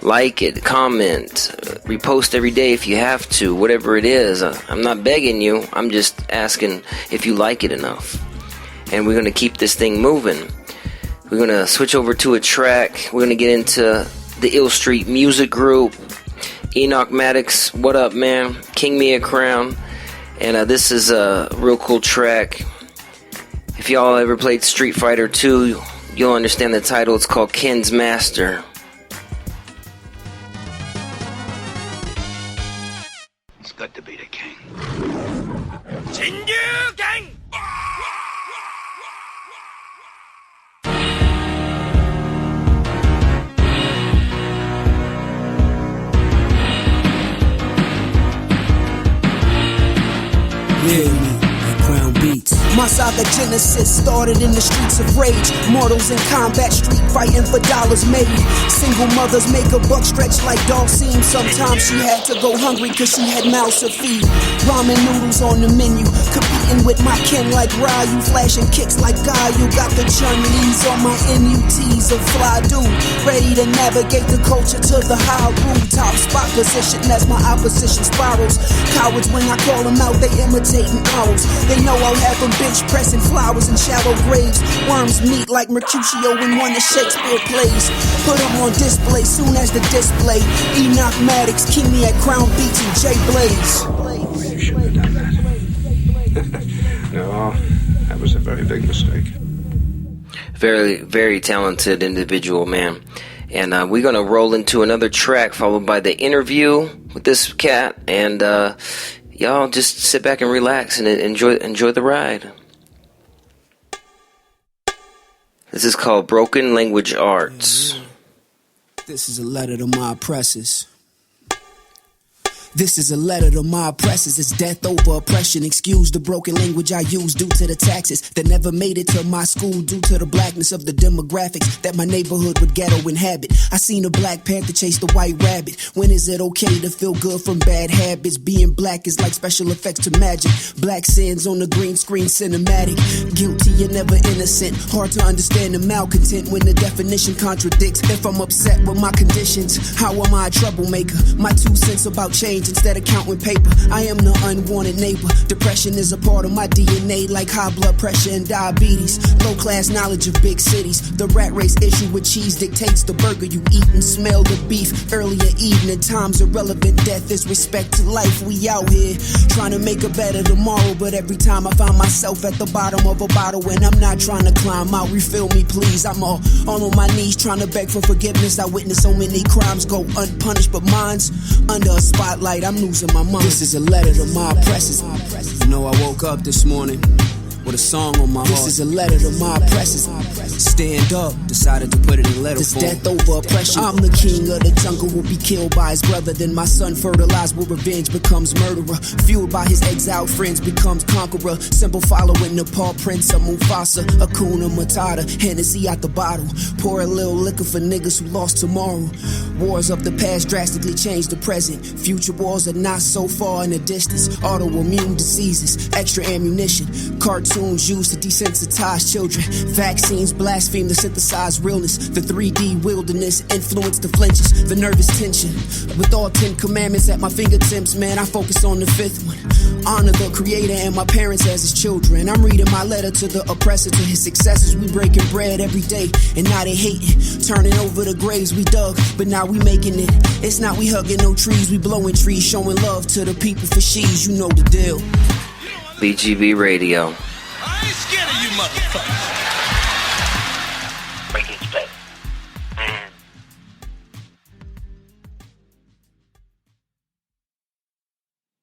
Like it, comment, repost every day if you have to, whatever it is. I'm not begging you, I'm just asking if you like it enough. And we're going to keep this thing moving. We're going to switch over to a track. We're going to get into the Illstreet Music Group. Enoch Maddox, what up, man? KingMe Crown. And this is a real cool track. If y'all ever played Street Fighter 2, you'll understand the title. It's called Ken's Master. It's good to be the king. Crown beats. My saga genesis started in the streets of rage. Mortals in combat, street fighting for dollars made. Single mothers make a buck stretch like dog seams. Sometimes she had to go hungry cause she had mouths to feed. Ramen noodles on the menu, competing with my kin like Ryu. Flashing kicks like Guy. You got the Chun-Lees on my NUTs of fly dude. Ready to navigate the culture to the high room. Top spot position as my opposition spirals. Cowards when I call them out, they imitating owls. They know I'll have them bench pressing flowers in shallow graves. Worms meet like Mercutio in one of Shakespeare plays. Put them on display soon as the display. Enoch Maddox, KingMe Crown Beats, and J Blaze. You shouldn't have done that. No, that was a very big mistake. Very, very talented individual, man. And we're going to roll into another track followed by the interview with this cat. And y'all just sit back and relax and enjoy the ride. This is called Broken Language Arts. This is a letter to my oppressors. This is a letter to my oppressors. It's death over oppression. Excuse the broken language I use due to the taxes that never made it to my school due to the blackness of the demographics that my neighborhood would ghetto inhabit. I seen a Black Panther chase the white rabbit. When is it okay to feel good from bad habits? Being black is like special effects to magic. Black sins on the green screen cinematic. Guilty and never innocent. Hard to understand the malcontent when the definition contradicts. If I'm upset with my conditions, how am I a troublemaker? My 2 cents about change instead of counting paper. I am the unwanted neighbor. Depression is a part of my DNA like high blood pressure and diabetes. Low class knowledge of big cities. The rat race issue with cheese dictates the burger you eat and smell the beef. Earlier evening times irrelevant. Death is respect to life. We out here trying to make a better tomorrow, but every time I find myself at the bottom of a bottle and I'm not trying to climb out. Refill me please. I'm all on my knees trying to beg for forgiveness. I witness so many crimes go unpunished, but mine's under a spotlight. I'm losing my mind. This is a letter to my oppressors. You know, I woke up this morning with a song on my heart. This is a letter to my oppressors. Stand up, decided to put it in letter form. This death over oppression. I'm the king of the jungle, will be killed by his brother. Then my son fertilized with revenge becomes murderer. Fueled by his exiled friends becomes conqueror. Simple following the paw prints of Mufasa. Hakuna Matata, Hennessy out the bottle. Pour a little liquor for niggas who lost tomorrow. Wars of the past drastically change the present. Future wars are not so far in the distance. Autoimmune diseases, extra ammunition. Cartoons used to desensitize children. Vaccines blaspheme to synthesize realness. The 3D wilderness influence the flinches. The nervous tension. With all 10 commandments at my fingertips, man, I focus on the 5th one. Honor the creator and my parents as his children. I'm reading my letter to the oppressor, to his successors. We breaking bread every day, and now they hating. Turning over the graves we dug, but now we making it. It's not we hugging no trees, we blowing trees. Showing love to the people for she's, you know the deal. BGB Radio. I ain't scared of you motherfuckers. Breaking split.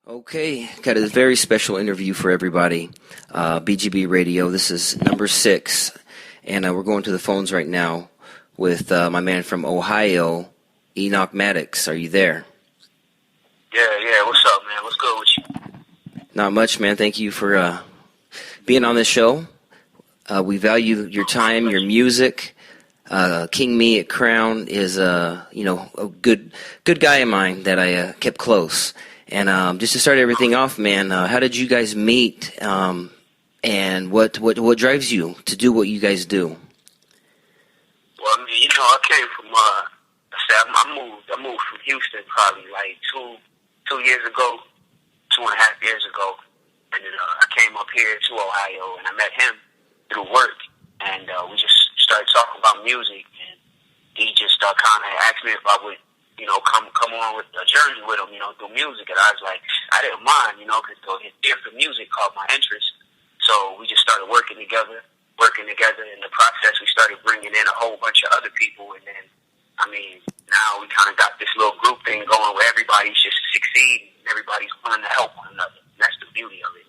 Okay, got a very special interview for everybody. BGB Radio, this is number 6. And we're going to the phones right now with my man from Ohio, Enoch Maddox. Are you there? Yeah, what's up, man? What's good with you? Not much, man. Thank you for being on this show. We value your time, your music. KingMe Crown is a good guy of mine that I kept close. And just to start everything off, man, how did you guys meet? And what drives you to do what you guys do? Well, I mean, I came from a said, I moved from Houston probably like two years ago, 2.5 years ago, and then I came up here to Ohio, and I met him through work, and we just started talking about music, and he just kind of asked me if I would, come on with a journey with him, through music, and I was like, I didn't mind, because his ear for music caught my interest, so we just started working together. In the process, we started bringing in a whole bunch of other people, and then, now we kind of got this little group thing going where everybody's just succeeding, and everybody's willing to help one another. And that's the beauty of it.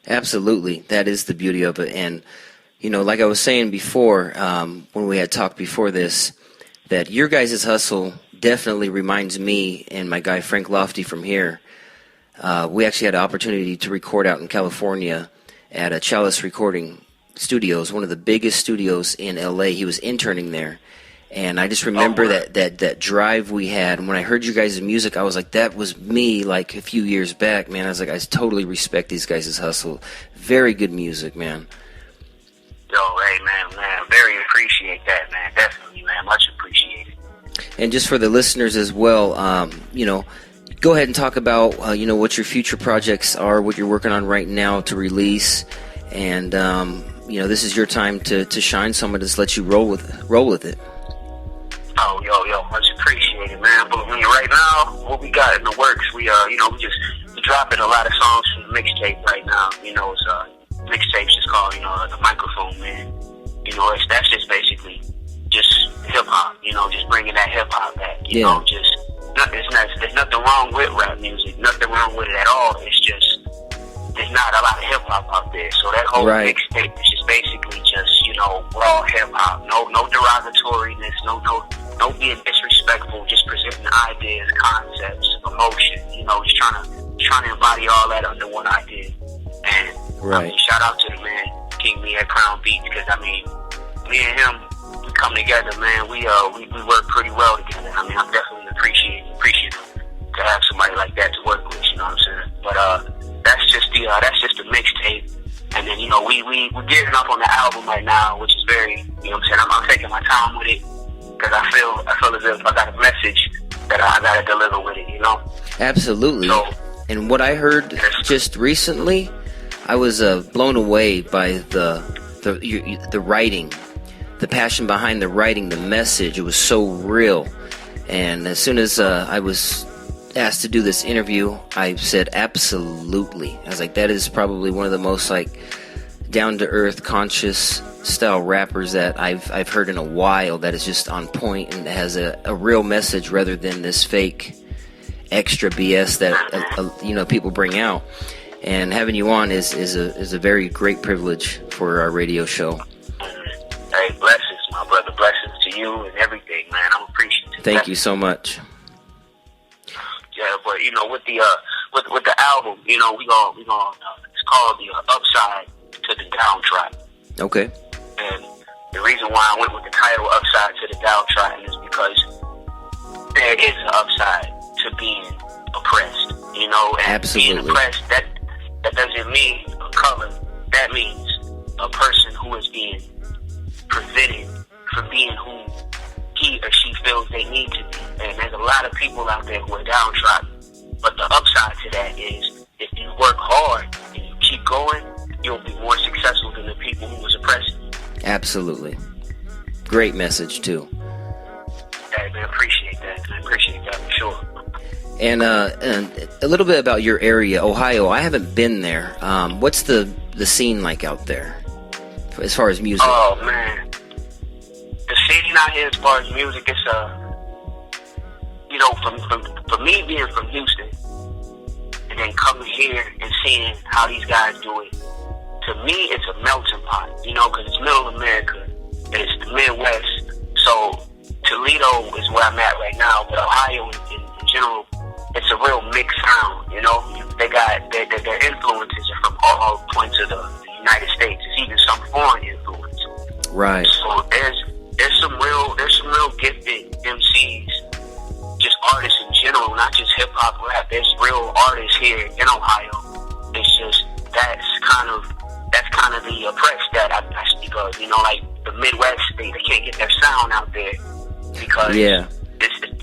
Absolutely. That is the beauty of it. And, like I was saying before, when we had talked before this, that your guys' hustle definitely reminds me and my guy Frank Lofty from here. We actually had an opportunity to record out in California at a Chalice Recording Studios, one of the biggest studios in LA. He was interning there. And I just remember that drive we had. And when I heard you guys' music, I was like, that was me like a few years back, man. I was like, I totally respect these guys' hustle. Very good music, man. Yo, hey, man, very appreciate that, man. Definitely, man, much appreciated. And just for the listeners as well, go ahead and talk about, what your future projects are, what you're working on right now to release. And, this is your time to shine. So I'm going to just let you roll with it. Oh, yo, much appreciated, man. But right now, what we got in the works, we dropping a lot of songs from the mixtape right now. It's mixtape's just called, the Microphone Man. That's just basically just hip hop. Just bringing that hip hop back. There's nothing wrong with rap music. Nothing wrong with it at all. It's just there's not a lot of hip hop out there. So that whole mixtape is just basically just raw hip hop. No derogatoriness. No being disrespectful, just presenting ideas, concepts, emotion, just trying to embody all that under one idea. And shout out to the man, KingMe Crown Beats, because me and him, we come together, man. We work pretty well together. I'm definitely appreciative to have somebody like that to work with. You know what I'm saying? But that's just the mixtape. And then we're getting up on the album right now, which is very, I'm taking my time with it. Because I feel as if I got a message that I got to deliver with it, Absolutely. So, and what I heard just recently, I was blown away by the writing, the passion behind the writing, the message. It was so real. And as soon as I was asked to do this interview, I said absolutely. I was like, that is probably one of the most down-to-earth, conscious style rappers that I've heard in a while, that is just on point and has a real message rather than this fake extra BS that people bring out. And having you on is a very great privilege for our radio show. Hey, blessings, my brother. Blessings to you and everything, man. I'm appreciative. Thank you so much. Yeah, but with the album, we gonna it's called the Upside to the Downtrodden. Okay. And the reason why I went with the title Upside to the Downtrodden is because there is an upside to being oppressed, and Absolutely. being oppressed, that doesn't mean a color. That means a person who is being prevented from being who he or she feels they need to be. And there's a lot of people out there who are downtrodden. But the upside to that is if you work hard and you keep going, you'll be more successful than the people who was oppressing you. Absolutely. Great message, too. Hey, man, appreciate that. I appreciate that for sure. And a little bit about your area, Ohio. I haven't been there. What's the scene like out there as far as music? Oh, man. The scene out here as far as music, it's for me being from Houston and then coming here and seeing how these guys do it, to me it's a melting pot, because it's middle America and it's the Midwest. So Toledo is where I'm at right now, but Ohio in general, it's a real mixed sound, They got their influences are from all points of the United States. There's even some foreign influence. Right. So there's some real gifted MCs, just artists in general, not just hip hop rap. There's real artists here in Ohio. It's just that's kind of the oppressed that I speak of. Like the Midwest, they can't get their sound out there because it's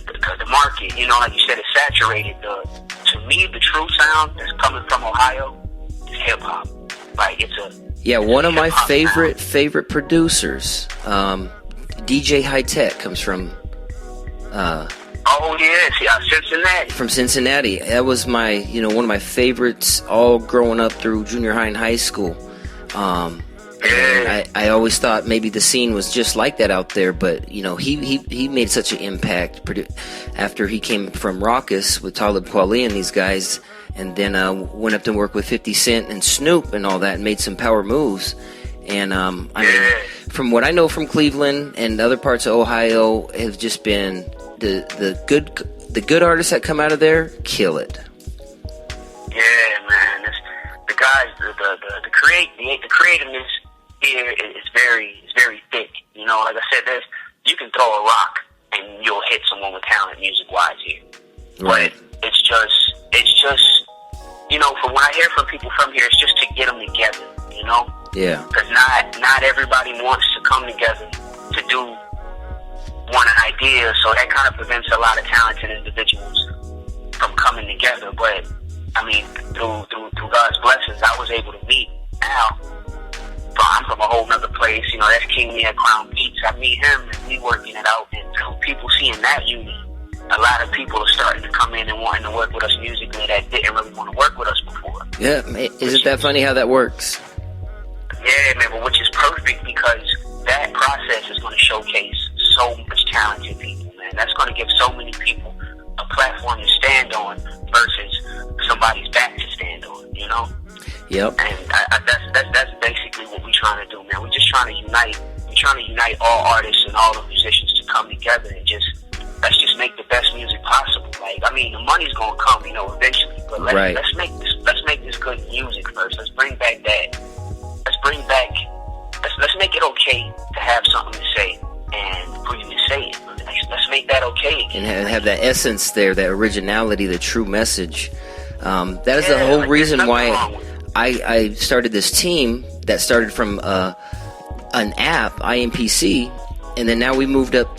market, you know, like you said, it's saturated. To me, the true sound that's coming from Ohio is hip hop. Like one of my favorite producers, DJ High Tech, comes from. Cincinnati. From Cincinnati. That was my, one of my favorites all growing up through junior high and high school. And I always thought maybe the scene was just like that out there, but he made such an impact after he came from Raucous with Talib Kweli and these guys, and then went up to work with 50 Cent and Snoop and all that, and made some power moves. And I mean, from what I know from Cleveland and other parts of Ohio, have just been the good artists that come out of there kill it. Yeah, man. The guys, the creativeness here is very thick. You know, like I said, you can throw a rock and you'll hit someone with talent music-wise here. Right. But it's just, from what I hear from people from here, it's just to get them together, you know? Yeah. Because not everybody wants to come together to do one idea, so that kind of prevents a lot of talented individuals from coming together. But I mean, through God's blessings, I was able to meet Al. I'm from a whole nother place, that's KingMe Crown Beats. I meet him and we working it out, and through people seeing that unity, a lot of people are starting to come in and wanting to work with us musically that didn't really want to work with us before. Yeah, isn't that funny how that works? Yeah, man, but which is perfect, because that process is going to showcase so much talented people, man. That's going to give so many people a platform to stand on versus somebody's back to stand on, Yep. And that's basically what we're trying to do, man. We're just trying to unite. We're trying to unite all artists and all the musicians to come together and let's just make the best music possible. Like, I mean, the money's gonna come, eventually. But let's make this good music first. Let's bring back that. Let's make it okay to have something to say and for you to say it. Let's make that okay again. And have that essence there, that originality, the true message. That is the whole reason why I started this team that started from an app, IMPC, and then now we moved up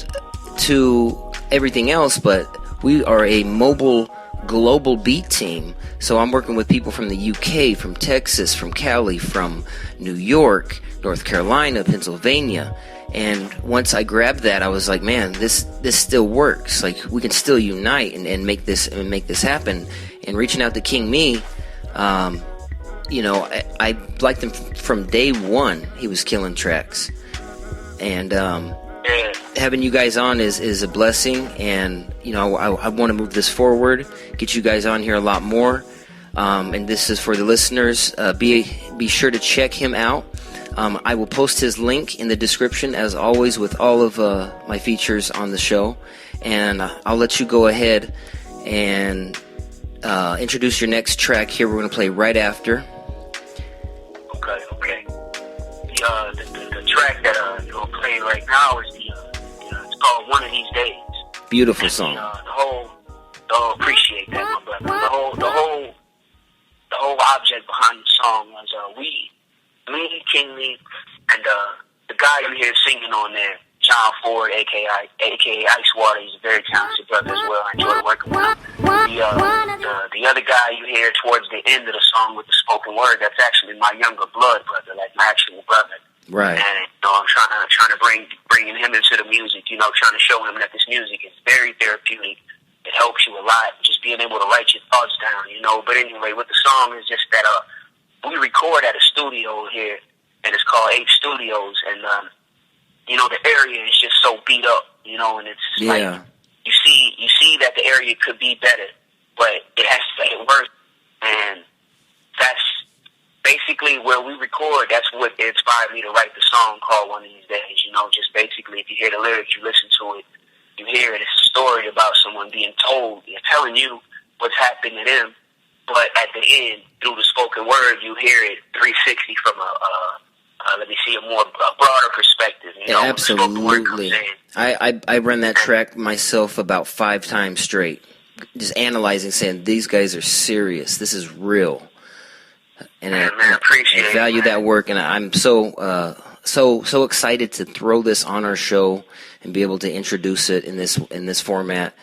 to everything else, but we are a mobile global beat team. So I'm working with people from the UK, from Texas, from Cali, from New York, North Carolina, Pennsylvania. And once I grabbed that, I was like, man, this still works. Like, we can still unite and make this happen. And reaching out to KingMe, I liked him from day one. He was killing tracks. And having you guys on is a blessing. And, I want to move this forward, get you guys on here a lot more. And this is for the listeners. Be sure to check him out. I will post his link in the description, as always, with all of my features on the show. And I'll let you go ahead and introduce your next track here. We're going to play right after. Okay. The track that you're going to play right now is it's called One of These Days. Beautiful song. Appreciate that, my brother. The whole object behind the song was me, KingMe, and the guy you hear singing on there, John Ford, aka Ice Water. He's a very talented brother as well. I enjoy working with him. The other guy you hear towards the end of the song with the spoken word, that's actually my younger blood brother, like my actual brother. Right. And I'm trying to bringing him into the music. Trying to show him that this music is very therapeutic. It helps you a lot, just being able to write your thoughts down. But anyway, with the song is just that we record at a studio here, and it's called 8 Studios, and the area is just so beat up, and it's like you see that the area could be better, but it has to get worse, and that's basically where we record. That's what inspired me to write the song called One of These Days. Just basically, if you hear the lyrics, you listen to it, you hear it. It's a story about someone being told, telling you what's happened to them. But at the end, through the spoken word, you hear it 360 from a broader perspective. Absolutely. I run that track myself about 5 times straight, just analyzing, saying these guys are serious. This is real, and I value that work. And I'm so excited to throw this on our show and be able to introduce it in this format.